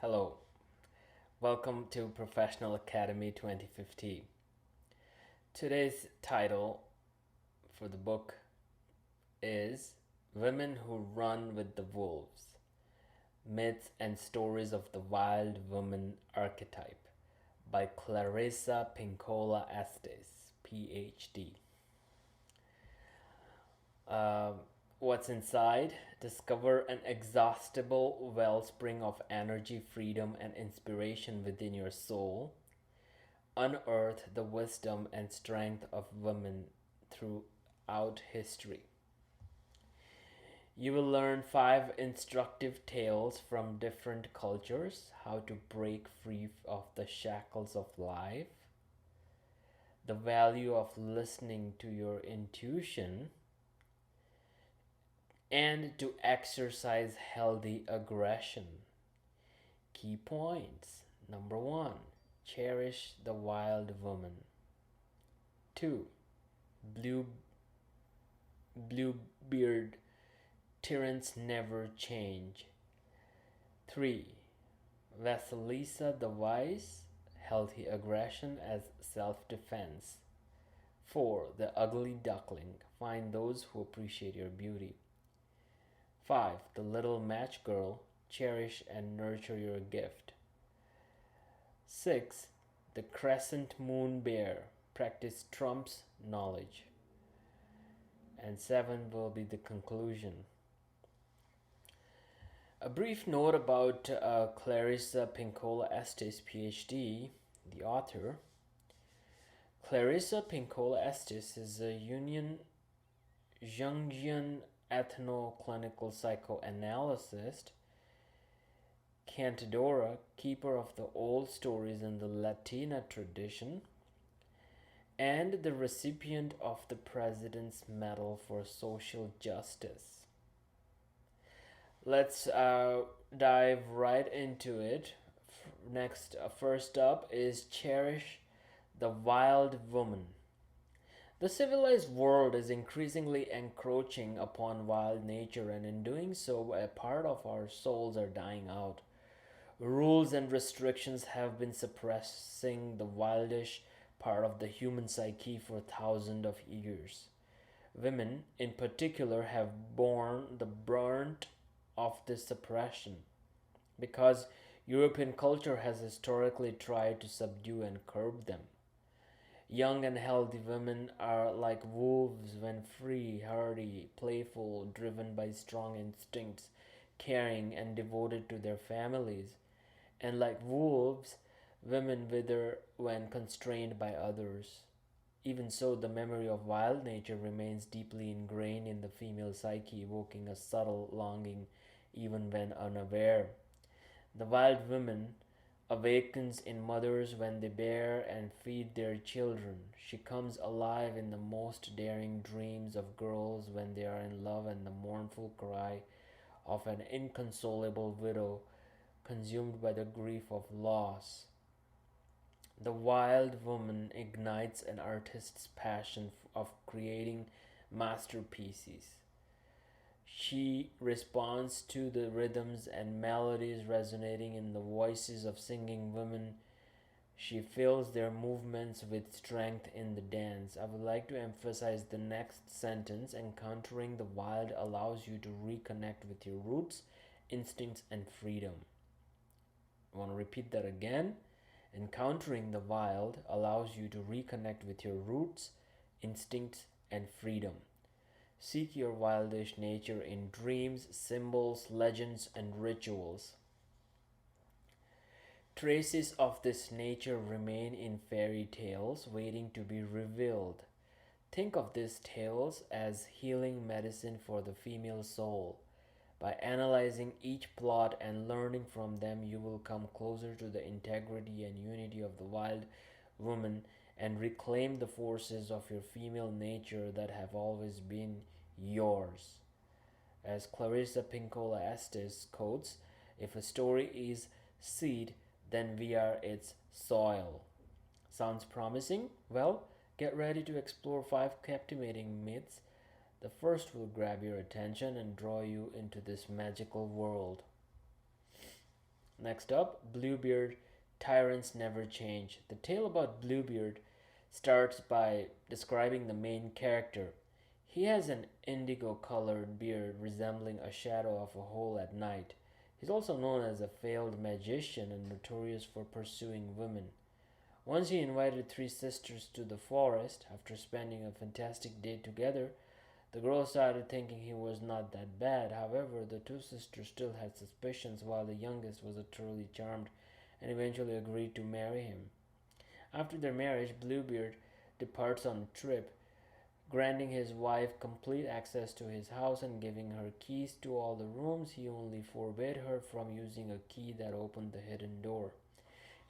Hello, welcome to Professional Academy 2015. Today's title for the book is Women Who Run with the Wolves: Myths and Stories of the Wild Woman Archetype by Clarissa Pinkola Estes, PhD. Uh, what's inside? Discover an exhaustible wellspring of energy, freedom, and inspiration within your soul. Unearth the wisdom and strength of women throughout history. You will learn 5 instructive tales from different cultures, how to break free of the shackles of life, the value of listening to your intuition, and to exercise healthy aggression. Key points. Number 1, cherish the wild woman. 2, blue bluebeard tyrants never change. 3, Vasilisa the Wise, healthy aggression as self-defense. 4, the ugly duckling, find those who appreciate your beauty. 5, the little match girl, cherish and nurture your gift. 6, the crescent moon bear, practice trumps knowledge. And 7 will be the conclusion. A brief note about Clarissa Pinkola Estes, PhD, the author. Clarissa Pinkola Estes is a Jungian ethno-clinical psychoanalyst, cantadora, keeper of the old stories in the Latina tradition, and the recipient of the President's Medal for Social Justice. Let's dive right into it. First up is cherish the wild woman. The civilized world is increasingly encroaching upon wild nature, and in doing so, a part of our souls are dying out. Rules and restrictions have been suppressing the wildish part of the human psyche for thousands of years. Women, in particular, have borne the brunt of this suppression because European culture has historically tried to subdue and curb them. Young and healthy women are like wolves when free, hardy, playful, driven by strong instincts, caring and devoted to their families. And like wolves, women wither when constrained by others. Even so, the memory of wild nature remains deeply ingrained in the female psyche, evoking a subtle longing even when unaware. The wild woman awakens in mothers when they bear and feed their children. She comes alive in the most daring dreams of girls when they are in love, and the mournful cry of an inconsolable widow consumed by the grief of loss. The wild woman ignites an artist's passion of creating masterpieces. She responds to the rhythms and melodies resonating in the voices of singing women. She fills their movements with strength in the dance. I would like to emphasize the next sentence. Encountering the wild allows you to reconnect with your roots, instincts, and freedom. I want to repeat that again. Encountering the wild allows you to reconnect with your roots, instincts, and freedom. Seek your wildish nature in dreams, symbols, legends, and rituals. Traces of this nature remain in fairy tales, waiting to be revealed. Think of these tales as healing medicine for the female soul. By analyzing each plot and learning from them, you will come closer to the integrity and unity of the wild woman and reclaim the forces of your female nature that have always been yours. As Clarissa Pinkola Estes quotes, if a story is seed, then we are its soil. Sounds promising? Well, get ready to explore 5 captivating myths. The first will grab your attention and draw you into this magical world. Next up, Bluebeard, Tyrants Never Change. The tale about Bluebeard starts by describing the main character. He has an indigo colored beard resembling a shadow of a hole at night. He's also known as a failed magician and notorious for pursuing women. Once he invited three sisters to the forest. After spending a fantastic day together, the girls started thinking he was not that bad. However, the two sisters still had suspicions, while the youngest was utterly charmed and eventually agreed to marry him. After their marriage, Bluebeard departs on a trip, granting his wife complete access to his house and giving her keys to all the rooms. He only forbade her from using a key that opened the hidden door.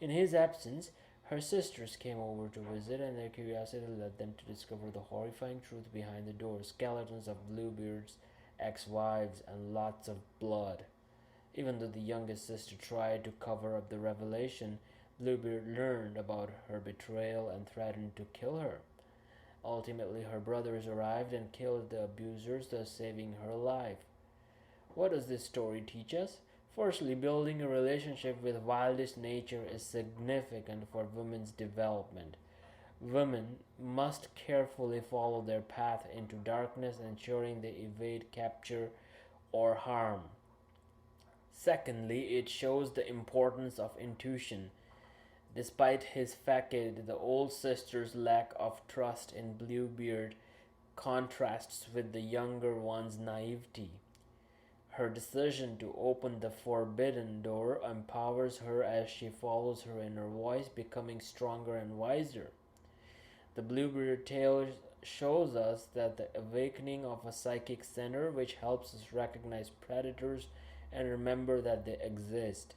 In his absence, her sisters came over to visit, and their curiosity led them to discover the horrifying truth behind the door: skeletons of Bluebeard's ex wives and lots of blood. Even though the youngest sister tried to cover up the revelation, Bluebeard learned about her betrayal and threatened to kill her. Ultimately, her brothers arrived and killed the abusers, thus saving her life. What does this story teach us? Firstly, building a relationship with wildest nature is significant for women's development. Women must carefully follow their path into darkness, ensuring they evade capture or harm. Secondly, it shows the importance of intuition. Despite his facade, the old sister's lack of trust in Bluebeard contrasts with the younger one's naivety. Her decision to open the forbidden door empowers her as she follows her inner voice, becoming stronger and wiser. The Bluebeard tale shows us that the awakening of a psychic center which helps us recognize predators and remember that they exist.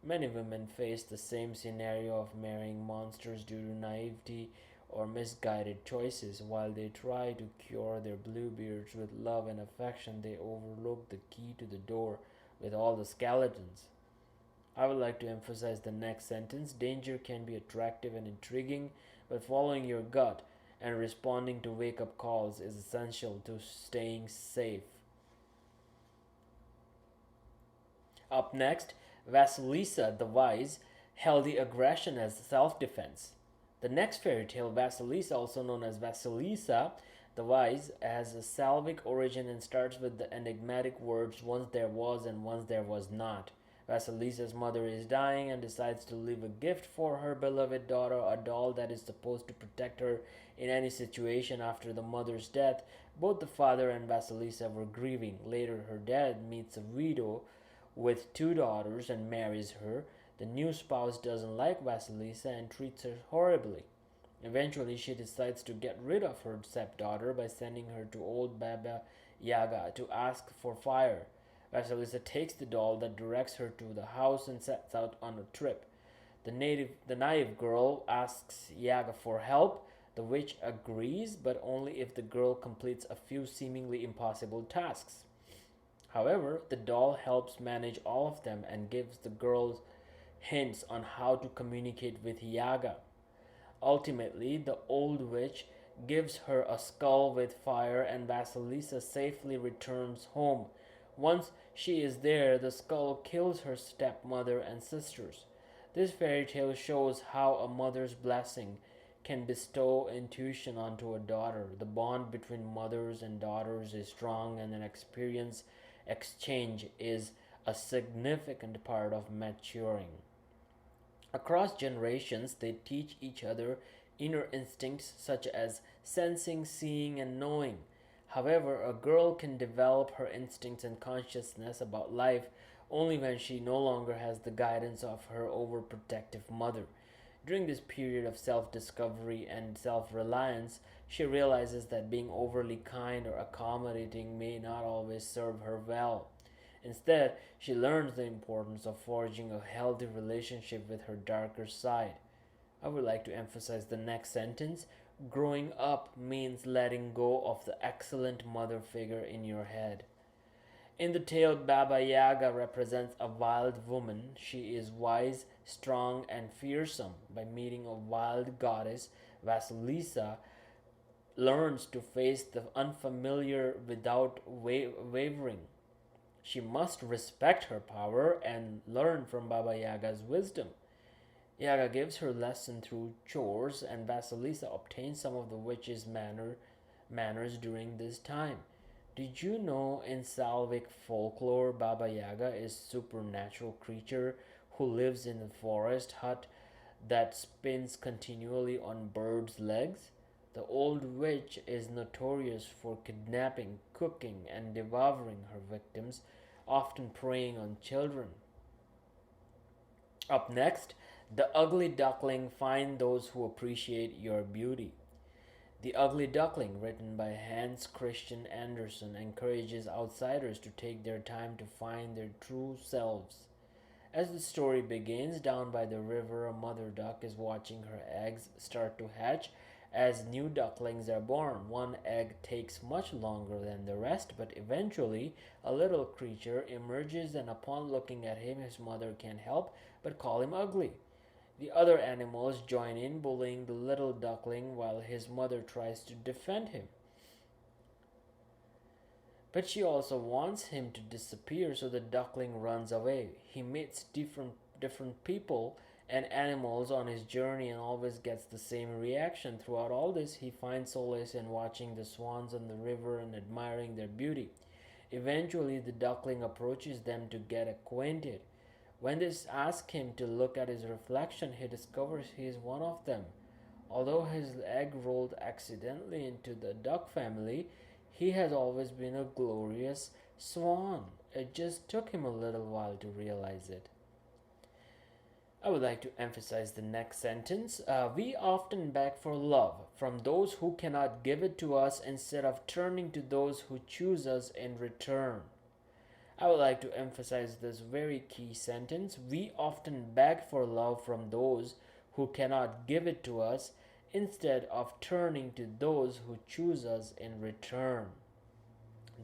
Many women face the same scenario of marrying monsters due to naivety or misguided choices. While they try to cure their Bluebeards with love and affection, they overlook the key to the door with all the skeletons. I would like to emphasize the next sentence: danger can be attractive and intriguing, but following your gut and responding to wake up calls is essential to staying safe. Up next, Vasilisa the Wise, healthy aggression as self defense. The next fairy tale, Vasilisa, also known as Vasilisa the Wise, has a Slavic origin and starts with the enigmatic words once there was and once there was not. Vasilisa's mother is dying and decides to leave a gift for her beloved daughter, a doll that is supposed to protect her in any situation. After the mother's death, both the father and Vasilisa were grieving. Later, her dad meets a widow with two daughters and marries her. The new spouse doesn't like Vasilisa and treats her horribly. Eventually, she decides to get rid of her stepdaughter by sending her to old Baba Yaga to ask for fire. Vasilisa takes the doll that directs her to the house and sets out on a trip. The naive girl asks Yaga for help. The witch agrees, but only if the girl completes a few seemingly impossible tasks. However, the doll helps manage all of them and gives the girl hints on how to communicate with Yaga. Ultimately, the old witch gives her a skull with fire, and Vasilisa safely returns home. Once she is there, the skull kills her stepmother and sisters. This fairy tale shows how a mother's blessing can bestow intuition onto a daughter. The bond between mothers and daughters is strong, and an experience exchange is a significant part of maturing. Across generations, they teach each other inner instincts such as sensing, seeing, and knowing. However, a girl can develop her instincts and consciousness about life only when she no longer has the guidance of her overprotective mother. During this period of self discovery and self reliance, she realizes that being overly kind or accommodating may not always serve her well. Instead, she learns the importance of forging a healthy relationship with her darker side. I would like to emphasize the next sentence: growing up means letting go of the excellent mother figure in your head. In the tale, Baba Yaga represents a wild woman. She is wise, strong, and fearsome. By meeting a wild goddess, Vasilisa learns to face the unfamiliar without wavering. She must respect her power and learn from Baba Yaga's wisdom. Yaga gives her lesson through chores, and Vasilisa obtains some of the witch's manners during this time. Did you know in Salvic folklore, Baba Yaga is a supernatural creature who lives in a forest hut that spins continually on birds' legs? The old witch is notorious for kidnapping, cooking, and devouring her victims, often preying on children. Up next, the ugly duckling find those who appreciate your beauty. The Ugly Duckling, written by Hans Christian Andersen, encourages outsiders to take their time to find their true selves. As the story begins, down by the river, a mother duck is watching her eggs start to hatch. As new ducklings are born, one egg takes much longer than the rest, but eventually a little creature emerges, and upon looking at him, his mother can't help but call him ugly. The other animals join in, bullying the little duckling while his mother tries to defend him. But she also wants him to disappear, so the duckling runs away. He meets different people and animals on his journey and always gets the same reaction. Throughout all this, he finds solace in watching the swans on the river and admiring their beauty. Eventually, the duckling approaches them to get acquainted. When they ask him to look at his reflection, he discovers he is one of them. Although his egg rolled accidentally into the duck family, he has always been a glorious swan. It just took him a little while to realize it. I would like to emphasize the next sentence. We often beg for love from those who cannot give it to us instead of turning to those who choose us in return. I would like to emphasize this very key sentence. We often beg for love from those who cannot give it to us instead of turning to those who choose us in return.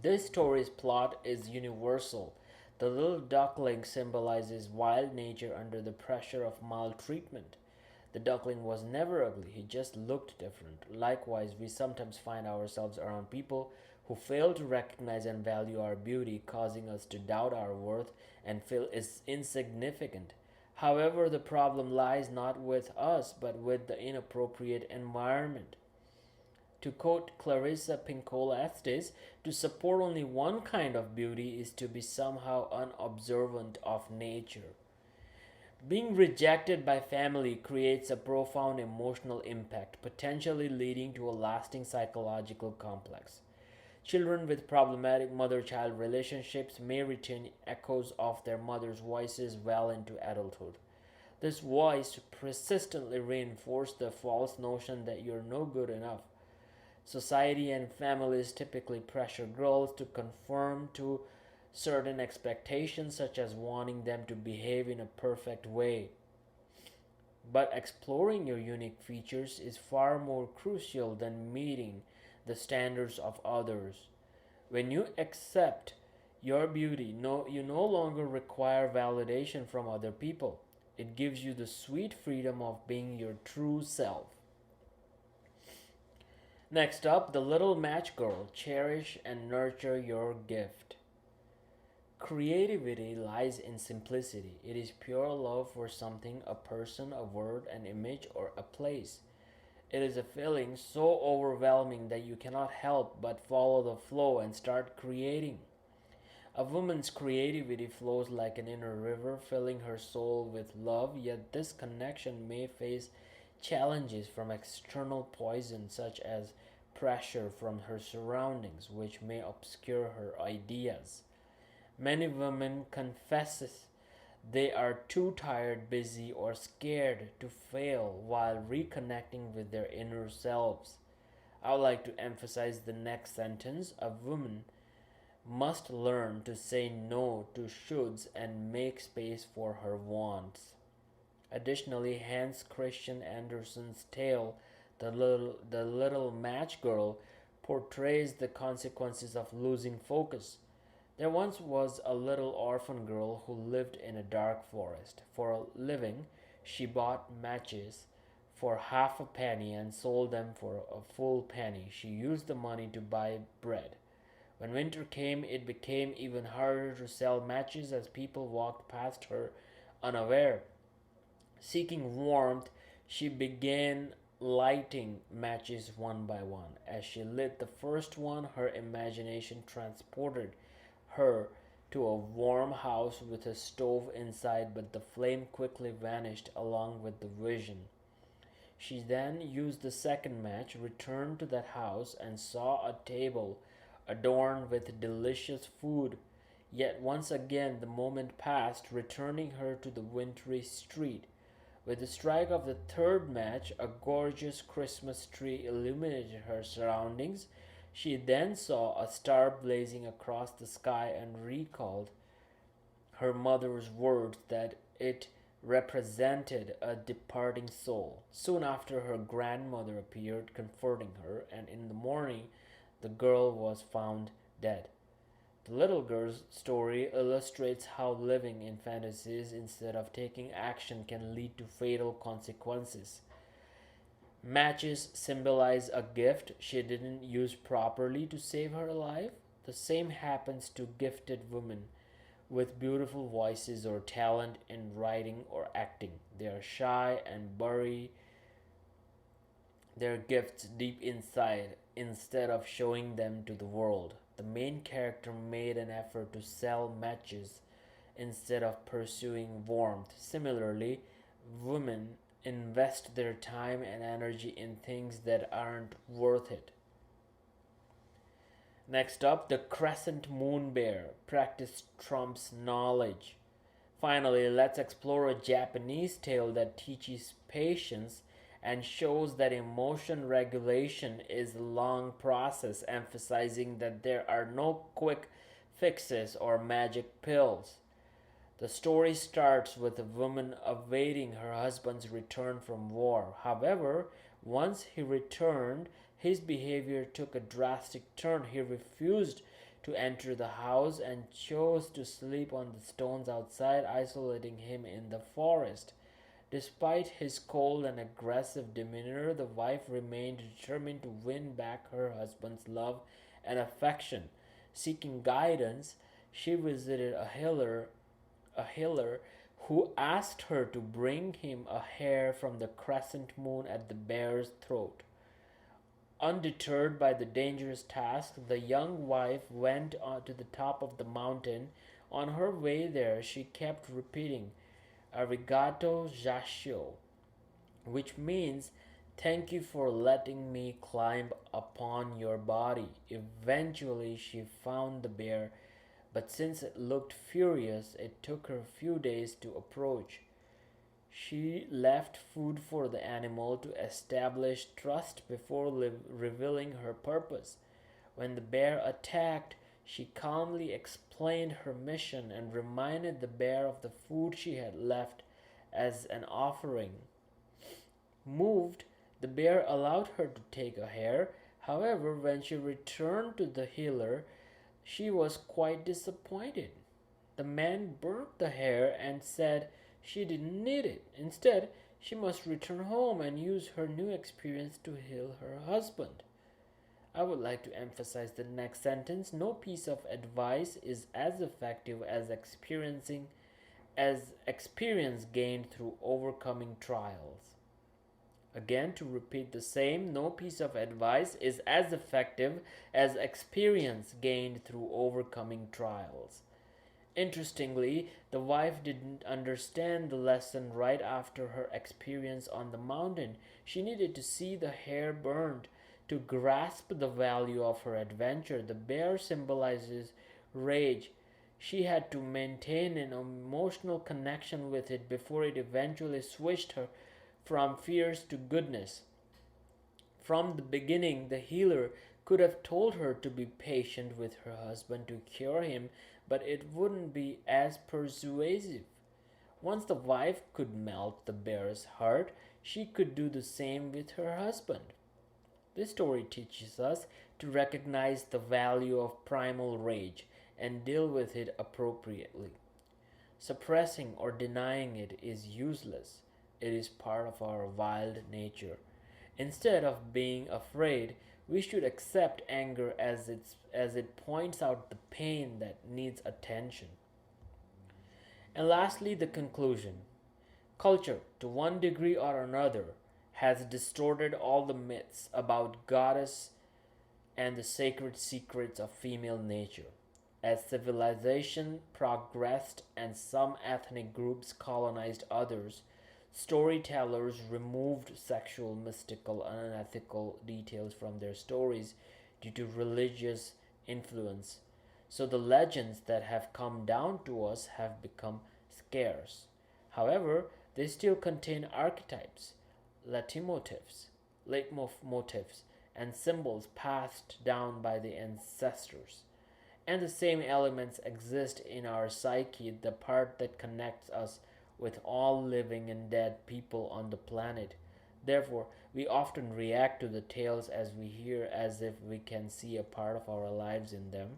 This story's plot is universal. The little duckling symbolizes wild nature under the pressure of maltreatment. The duckling was never ugly, he just looked different. Likewise, we sometimes find ourselves around people who fail to recognize and value our beauty, causing us to doubt our worth and feel insignificant. However, the problem lies not with us, but with the inappropriate environment. To quote Clarissa Pinkola Estes, to support only one kind of beauty is to be somehow unobservant of nature. Being rejected by family creates a profound emotional impact, potentially leading to a lasting psychological complex. Children with problematic mother child relationships may retain echoes of their mother's voices well into adulthood. This voice persistently reinforces the false notion that you're no good enough. Society and families typically pressure girls to conform to certain expectations, such as wanting them to behave in a perfect way. But exploring your unique features is far more crucial than meeting the standards of others. When you accept your beauty, you no longer require validation from other people. It gives you the sweet freedom of being your true self. Next up, the little match girl. Cherish and nurture your gift. Creativity lies in simplicity. It is pure love for something, a person, a word, an image, or a place. It is a feeling so overwhelming that you cannot help but follow the flow and start creating. A woman's creativity flows like an inner river, filling her soul with love, yet this connection may face challenges from external poison such as pressure from her surroundings, which may obscure her ideas. Many women confess they are too tired, busy, or scared to fail while reconnecting with their inner selves. I would like to emphasize the next sentence. A woman must learn to say no to shoulds and make space for her wants. Additionally, Hans Christian Andersen's tale, the little match girl, portrays the consequences of losing focus. There once was a little orphan girl who lived in a dark forest. For a living, she bought matches for half a penny and sold them for a full penny. She used the money to buy bread. When winter came, it became even harder to sell matches as people walked past her unaware. Seeking warmth, she began lighting matches one by one. As she lit the first one, her imagination transported her to a warm house with a stove inside, but the flame quickly vanished along with the vision. She then used the second match, returned to that house, and saw a table adorned with delicious food. Yet once again the moment passed, returning her to the wintry street. With the strike of the third match, a gorgeous Christmas tree illuminated her surroundings. She then saw a star blazing across the sky and recalled her mother's words that it represented a departing soul. Soon after, her grandmother appeared, comforting her, and in the morning, the girl was found dead. The little girl's story illustrates how living in fantasies instead of taking action can lead to fatal consequences. Matches symbolize a gift she didn't use properly to save her life. The same happens to gifted women with beautiful voices or talent in writing or acting. They are shy and bury their gifts deep inside instead of showing them to the world. The main character made an effort to sell matches instead of pursuing warmth. Similarly, women invest their time and energy in things that aren't worth it. Next up, the crescent moon bear. Practice trumps knowledge. Finally, let's explore a Japanese tale that teaches patience and shows that emotion regulation is a long process, emphasizing that there are no quick fixes or magic pills. The story starts with a woman awaiting her husband's return from war. However, once he returned, his behavior took a drastic turn. He refused to enter the house and chose to sleep on the stones outside, isolating him in the forest. Despite his cold and aggressive demeanor, the wife remained determined to win back her husband's love and affection. Seeking guidance, she visited a healer who asked her to bring him a hair from the crescent moon at the bear's throat. Undeterred by the dangerous task, the young wife went on to the top of the mountain. On her way there, she kept repeating, Arigato Jasho, which means thank you for letting me climb upon your body. Eventually, she found the bear, but since it looked furious, it took her a few days to approach. She left food for the animal to establish trust before revealing her purpose. When the bear attacked, she calmly explained her mission and reminded the bear of the food she had left as an offering. Moved, the bear allowed her to take a hair. However, when she returned to the healer, she was quite disappointed. The man burnt the hair and said she didn't need it. Instead, she must return home and use her new experience to heal her husband. I would like to emphasize the next sentence. No piece of advice is as effective as experience gained through overcoming trials. Again, to repeat the same, no piece of advice is as effective as experience gained through overcoming trials. Interestingly, the wife didn't understand the lesson right after her experience on the mountain. She needed to see the hair burned to grasp the value of her adventure. The bear symbolizes rage. She had to maintain an emotional connection with it before it eventually switched her from fears to goodness. From the beginning, the healer could have told her to be patient with her husband to cure him, but it wouldn't be as persuasive. Once the wife could melt the bear's heart, she could do the same with her husband. This story teaches us to recognize the value of primal rage and deal with it appropriately. Suppressing or denying it is useless. It is part of our wild nature. Instead of being afraid, We should accept anger as it points out the pain that needs attention. And lastly, the conclusion. Culture, to one degree or another, has distorted all the myths about goddess and the sacred secrets of female nature. As civilization progressed and some ethnic groups colonized others, storytellers removed sexual, mystical, and unethical details from their stories due to religious influence. So the legends that have come down to us have become scarce. However, they still contain archetypes, leitmotifs, leitmotifs, and symbols passed down by the ancestors. And the same elements exist in our psyche, the part that connects us with all living and dead people on the planet. Therefore, we often react to the tales as we hear as if we can see a part of our lives in them.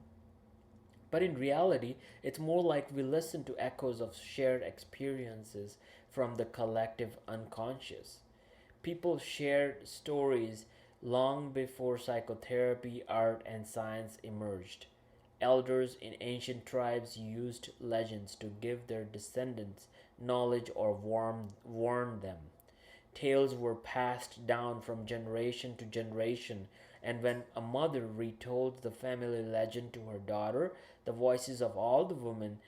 But in reality, it's more like we listen to echoes of shared experiences from the collective unconscious. People shared stories long before psychotherapy, art, and science emerged. Elders in ancient tribes used legends to give their descendants knowledge or warn them. Tales were passed down from generation to generation, and when a mother retold the family legend to her daughter, the voices of all the women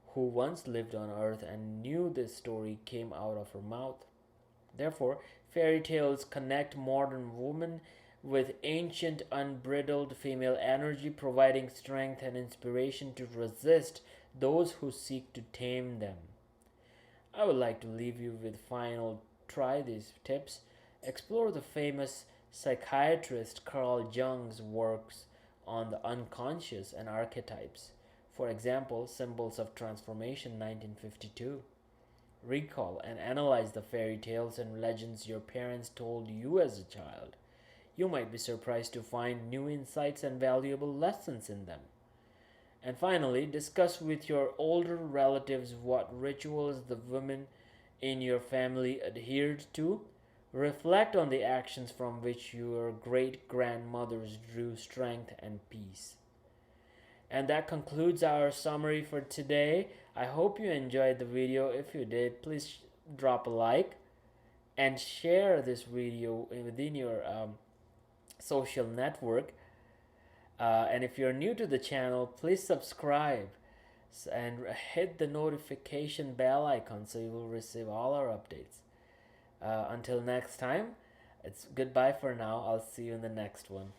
who once lived on earth and knew this story came out of her mouth. Therefore, fairy tales connect modern women with ancient, unbridled female energy, providing strength and inspiration to resist those who seek to tame them. I would like to leave you with final try these tips. Explore the famous psychiatrist Carl Jung's works on the unconscious and archetypes. For example, Symbols of Transformation 1952. Recall and analyze the fairy tales and legends your parents told you as a child. You might be surprised to find new insights and valuable lessons in them. And finally, discuss with your older relatives what rituals the women in your family adhered to. Reflect on the actions from which your great grandmothers drew strength and peace. And that concludes our summary for today. I hope you enjoyed the video. If you did, please drop a like and share this video within your social network. And if you're new to the channel, please subscribe and hit the notification bell icon so you will receive all our updates. Until next time, it's goodbye for now. I'll see you in the next one.